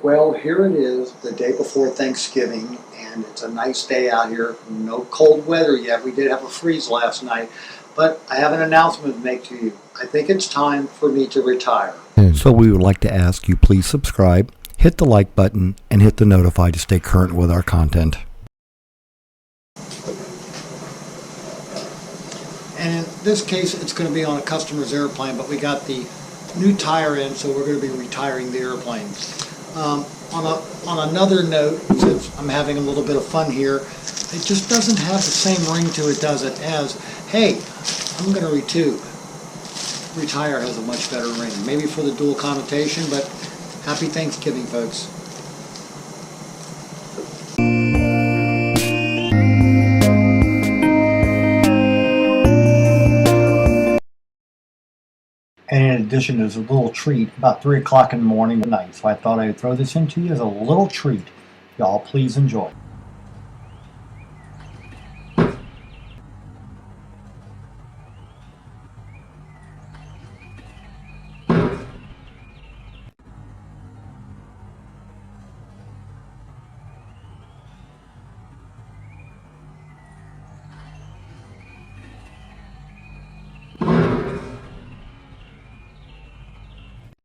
Well, here it is, the day before Thanksgiving, and it's a nice day out here. No cold weather yet. We did have a freeze last night, but I have an announcement to make to you. I think it's time for me to retire. So we would like to ask you please subscribe, hit the like button, and hit the notify to stay current with our content. And in this case, it's going to be on a customer's airplane, but we got the new tire in, so we're going to be retiring the airplane. On another note, since I'm having a little bit of fun here, it just doesn't have the same ring to it, does it, as, hey, I'm going to retube. Retire has a much better ring. Maybe for the dual connotation, but happy Thanksgiving, folks. And in addition, there's a little treat about 3 o'clock in the morning at night. So I thought I would throw this into you as a little treat. Y'all please enjoy.